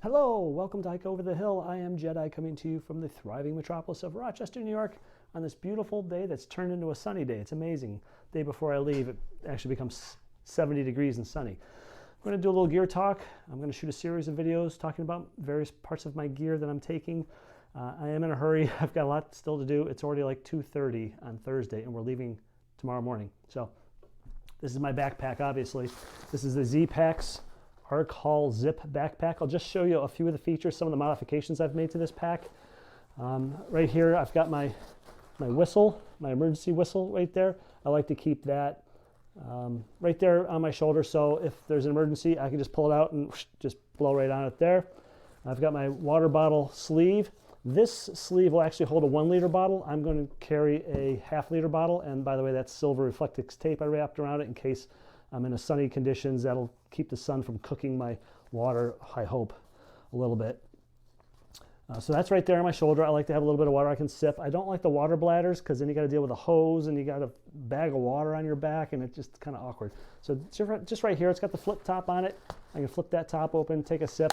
Hello, welcome to Hike Over the Hill. I am Jedi coming to you from the thriving metropolis of Rochester, New York on this beautiful day that's turned into a sunny day. It's amazing. The day before I leave, it actually becomes 70 degrees and sunny. I'm going to do a little gear talk. I'm going to shoot a series of videos talking about various parts of my gear that I'm taking. I am in a hurry. I've got a lot still to do. It's already like 2:30 on Thursday and we're leaving tomorrow morning. So this is my backpack, obviously. This is the Z-Packs Arc Haul Zip backpack. I'll just show you a few of the features, some of the modifications I've made to this pack. Right here, I've got my whistle, my emergency whistle right there. I like to keep that right there on my shoulder, so if there's an emergency, I can just pull it out and just blow right on it there. I've got my water bottle sleeve. This sleeve will actually hold a 1 liter bottle. I'm going to carry a ½ liter bottle, and by the way, that's silver Reflectix tape I wrapped around it in case I'm in a sunny conditions. That'll keep the sun from cooking my water, I hope, a little bit. So that's right there on my shoulder. I like to have a little bit of water I can sip. I don't like the water bladders because then you got to deal with a hose and you got a bag of water on your back and it's just kind of awkward. So just right here, it's got the flip top on it. I can flip that top open, take a sip,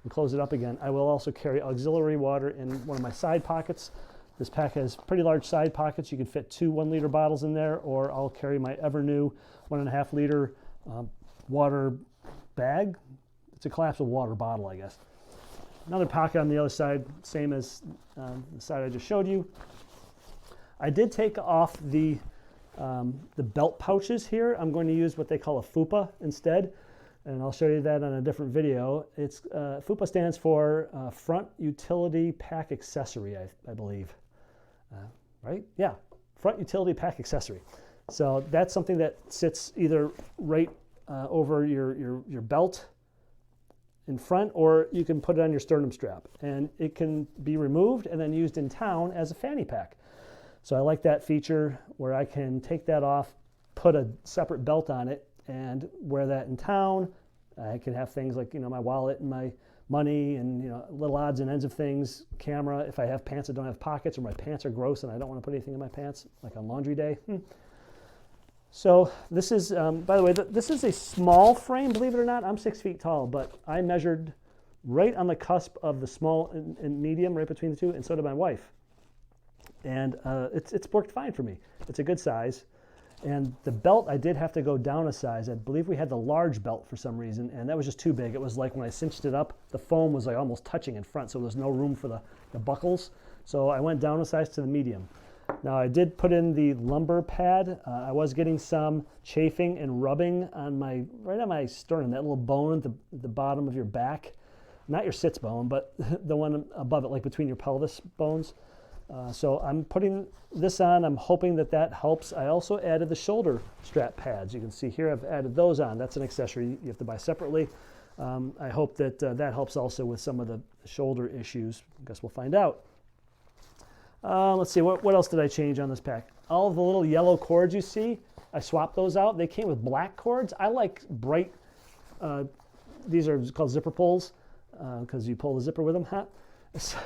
and close it up again. I will also carry auxiliary water in one of my side pockets. This pack has pretty large side pockets. You can fit 2 1 liter bottles in there, or I'll carry my ever new 1.5 liter water bag. It's a collapsible water bottle, I guess. Another pocket on the other side, same as the side I just showed you. I did take off the belt pouches here. I'm going to use what they call a FUPA instead, and I'll show you that on a different video. It's FUPA stands for Front Utility Pack Accessory, I believe. Right? Yeah, Front Utility Pack Accessory. So that's something that sits either right over your belt in front, or you can put it on your sternum strap, and it can be removed and then used in town as a fanny pack. So I like that feature where I can take that off, put a separate belt on it, and wear that in town. I can have things like, my wallet and my money and, little odds and ends of things, camera. If I have pants that don't have pockets, or my pants are gross and I don't want to put anything in my pants, like on laundry day. So this is, by the way, this is a small frame, believe it or not. I'm 6 feet tall, but I measured right on the cusp of the small and medium, right between the two, and so did my wife. And it's worked fine for me. It's a good size. And the belt, I did have to go down a size. I believe we had the large belt for some reason, and that was just too big. It was like when I cinched it up, the foam was like almost touching in front, so there was no room for the buckles. So I went down a size to the medium. Now I did put in the lumbar pad. I was getting some chafing and rubbing on right on my sternum, that little bone at the bottom of your back. Not your sits bone, but the one above it, like between your pelvis bones. So I'm putting this on. I'm hoping that helps. I also added the shoulder strap pads. You can see here I've added those on. That's an accessory you have to buy separately. I hope that helps also with some of the shoulder issues. I guess we'll find out. Let's see, what else did I change on this pack? All of the little yellow cords you see, I swapped those out. They came with black cords. I like bright, these are called zipper pulls because you pull the zipper with them. So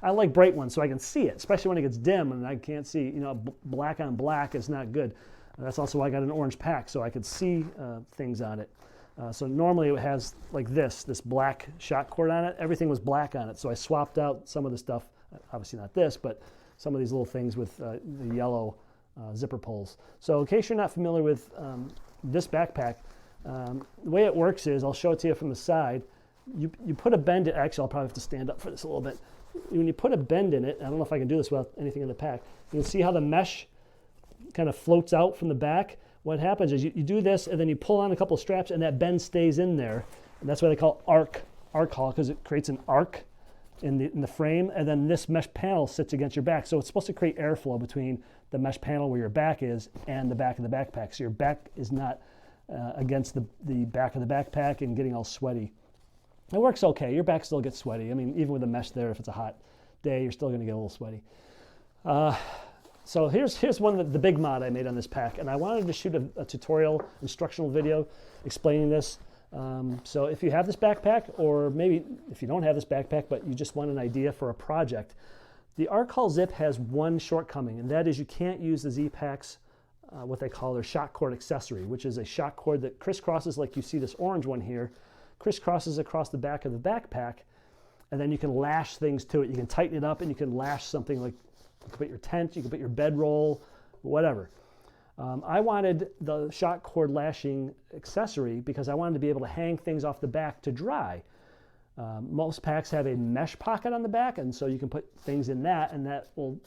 I like bright ones so I can see it, especially when it gets dim and I can't see. Black on black is not good. That's also why I got an orange pack, so I could see things on it. So normally it has like this black shock cord on it. Everything was black on it, so I swapped out some of the stuff. Obviously not this, but some of these little things with the yellow zipper pulls. So in case you're not familiar with this backpack, the way it works is, I'll show it to you from the side. You put a bend in, actually I'll probably have to stand up for this a little bit. When you put a bend in it, I don't know if I can do this without anything in the pack, you can see how the mesh kind of floats out from the back. What happens is you do this and then you pull on a couple of straps and that bend stays in there. And that's why they call arc haul, because it creates an arc in the frame, and then this mesh panel sits against your back. So it's supposed to create airflow between the mesh panel where your back is and the back of the backpack. So your back is not against the back of the backpack and getting all sweaty. It works okay. Your back still gets sweaty. I mean, even with the mesh there, if it's a hot day, you're still going to get a little sweaty. So here's one of the big mod I made on this pack, and I wanted to shoot a tutorial instructional video explaining this. So if you have this backpack, or maybe if you don't have this backpack but you just want an idea for a project, the Arc Haul Zip has one shortcoming, and that is you can't use the Z-Packs, what they call their shock cord accessory, which is a shock cord that crisscrosses like you see this orange one here, crisscrosses across the back of the backpack, and then you can lash things to it. You can tighten it up, and you can lash something like, you can put your tent, you can put your bedroll, whatever. I wanted the shock cord lashing accessory because I wanted to be able to hang things off the back to dry. Most packs have a mesh pocket on the back, and so you can put things in that, and that will,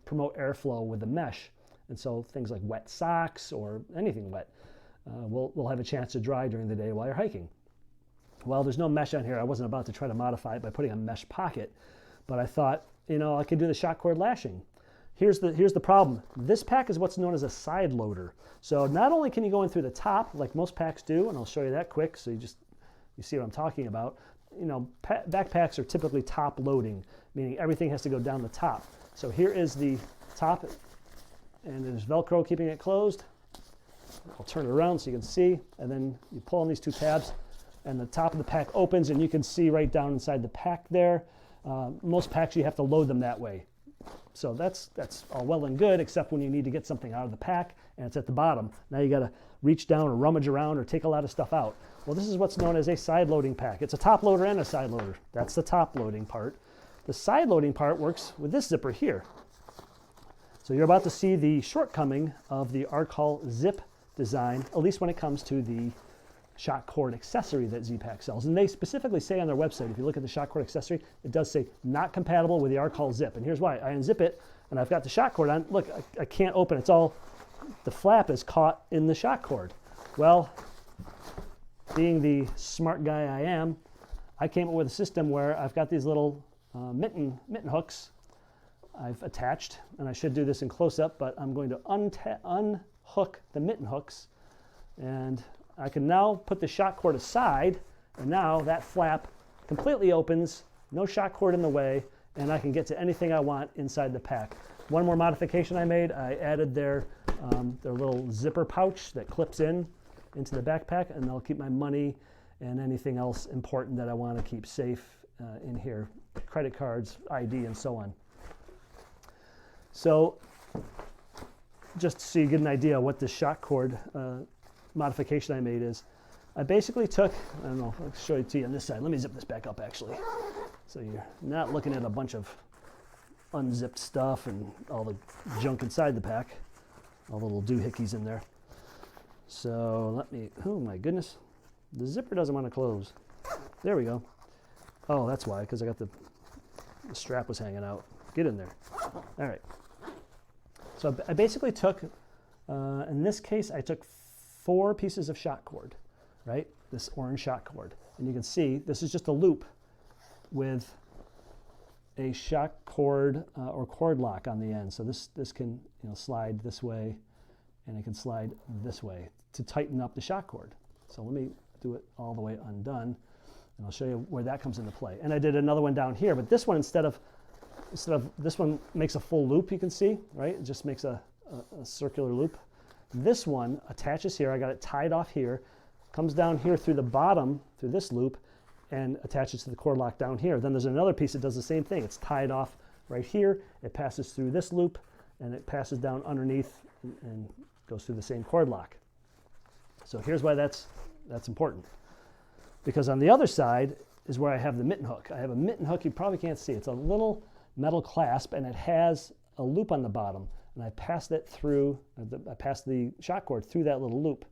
promote airflow with the mesh. And so things like wet socks or anything wet will have a chance to dry during the day while you're hiking. Well, there's no mesh on here. I wasn't about to try to modify it by putting a mesh pocket, but I thought, I could do the shock cord lashing. Here's the problem. This pack is what's known as a side loader. So not only can you go in through the top like most packs do, and I'll show you that quick so you see what I'm talking about. Backpacks are typically top loading, meaning everything has to go down the top. So here is the top, and there's Velcro keeping it closed. I'll turn it around so you can see, and then you pull on these two tabs, and the top of the pack opens, and you can see right down inside the pack there. Most packs, you have to load them that way. So that's all well and good, except when you need to get something out of the pack, and it's at the bottom. Now you got to reach down or rummage around or take a lot of stuff out. Well, this is what's known as a side loading pack. It's a top loader and a side loader. That's the top loading part. The side loading part works with this zipper here. So you're about to see the shortcoming of the Arcall zip design, at least when it comes to the shock cord accessory that Z-Pack sells. And they specifically say on their website, if you look at the shock cord accessory, it does say not compatible with the Arcall zip. And here's why. I unzip it, and I've got the shock cord on. Look, I can't open it. It's all, the flap is caught in the shock cord. Well, being the smart guy I am, I came up with a system where I've got these little mitten hooks I've attached, and I should do this in close-up, but I'm going to unhook the mitten hooks, and I can now put the shock cord aside, and now that flap completely opens, no shock cord in the way, and I can get to anything I want inside the pack. One more modification I made, I added their little zipper pouch that clips into the backpack, and they'll keep my money and anything else important that I want to keep safe in here, credit cards, ID, and so on. So just so you get an idea what the shock cord modification I made is, I basically took, I don't know, I'll show it to you on this side. Let me zip this back up actually. So you're not looking at a bunch of unzipped stuff and all the junk inside the pack, all the little doohickeys in there. So let me, oh my goodness, the zipper doesn't want to close. There we go. Oh, that's why, because I got the strap was hanging out. Get in there. All right. So I basically took, in this case, I took 4 pieces of shock cord, right? This orange shock cord. And you can see this is just a loop with a shock cord or cord lock on the end. So this can slide this way, and it can slide this way to tighten up the shock cord. So let me do it all the way undone, and I'll show you where that comes into play. And I did another one down here, but this one, instead of this one makes a full loop, you can see, right? It just makes a circular loop. This one attaches here. I got it tied off here, comes down here through the bottom, through this loop, and attaches to the cord lock down here. Then there's another piece that does the same thing. It's tied off right here. It passes through this loop, and it passes down underneath and goes through the same cord lock. So here's why that's important. Because on the other side is where I have the mitten hook. I have a mitten hook you probably can't see. It's a little metal clasp, and it has a loop on the bottom. And I passed it through, I passed the shock cord through that little loop.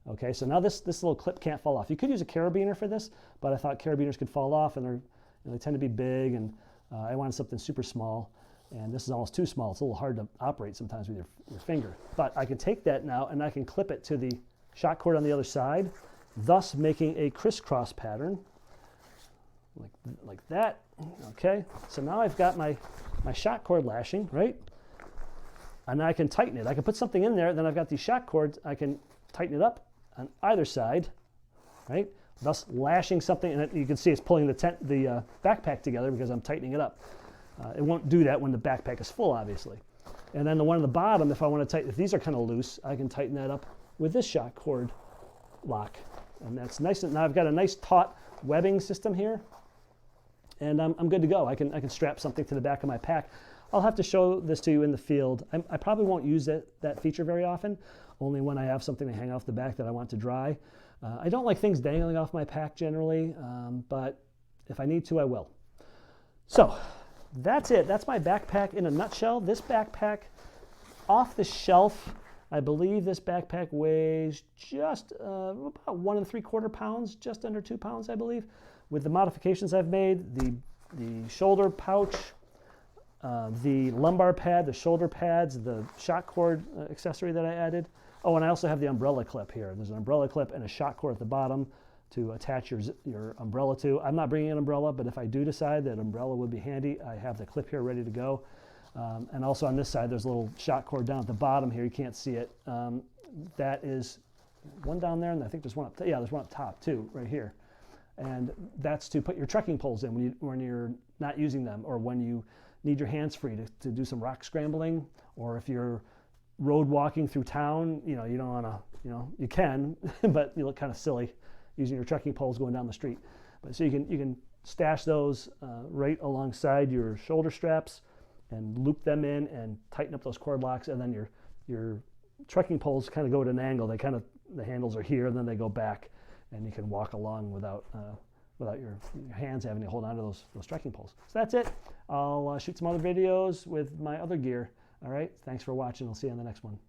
Okay, so now this little clip can't fall off. You could use a carabiner for this, but I thought carabiners could fall off, and they tend to be big, and I wanted something super small. And this is almost too small. It's a little hard to operate sometimes with your finger. But I can take that now, and I can clip it to the shock cord on the other side, thus making a crisscross pattern like that. Okay, so now I've got my shock cord lashing, right? And I can tighten it. I can put something in there, then I've got these shock cords. I can tighten it up on either side, right? Thus lashing something, and you can see it's pulling the backpack together because I'm tightening it up. It won't do that when the backpack is full, obviously. And then the one on the bottom, if I want to tighten, if these are kind of loose, I can tighten that up with this shock cord lock. And that's nice. Now I've got a nice taut webbing system here, and I'm good to go. I can strap something to the back of my pack. I'll have to show this to you in the field. I probably won't use that feature very often, only when I have something to hang off the back that I want to dry. I don't like things dangling off my pack generally, but if I need to, I will. So that's it. That's my backpack in a nutshell. This backpack, off the shelf, I believe this backpack weighs just about 1 3/4 pounds, just under 2 pounds, I believe. With the modifications I've made, the shoulder pouch, the lumbar pad, the shoulder pads, the shock cord accessory that I added. Oh, and I also have the umbrella clip here. There's an umbrella clip and a shock cord at the bottom to attach your umbrella to. I'm not bringing an umbrella, but if I do decide that umbrella would be handy, I have the clip here ready to go. And also on this side, there's a little shock cord down at the bottom here. You can't see it. That is one down there, and I think there's one up. Yeah, there's one up top too, right here. And that's to put your trekking poles in when you're not using them, or when you need your hands free to do some rock scrambling, or if you're road walking through town. You don't want to. You can, but you look kind of silly using your trekking poles going down the street. But so you can stash those right alongside your shoulder straps and loop them in and tighten up those cord locks, and then your trekking poles kind of go at an angle. The handles are here, and then they go back, and you can walk along without your hands having to hold on to those trekking poles. So that's it. I'll shoot some other videos with my other gear. All right, thanks for watching. I'll see you on the next one.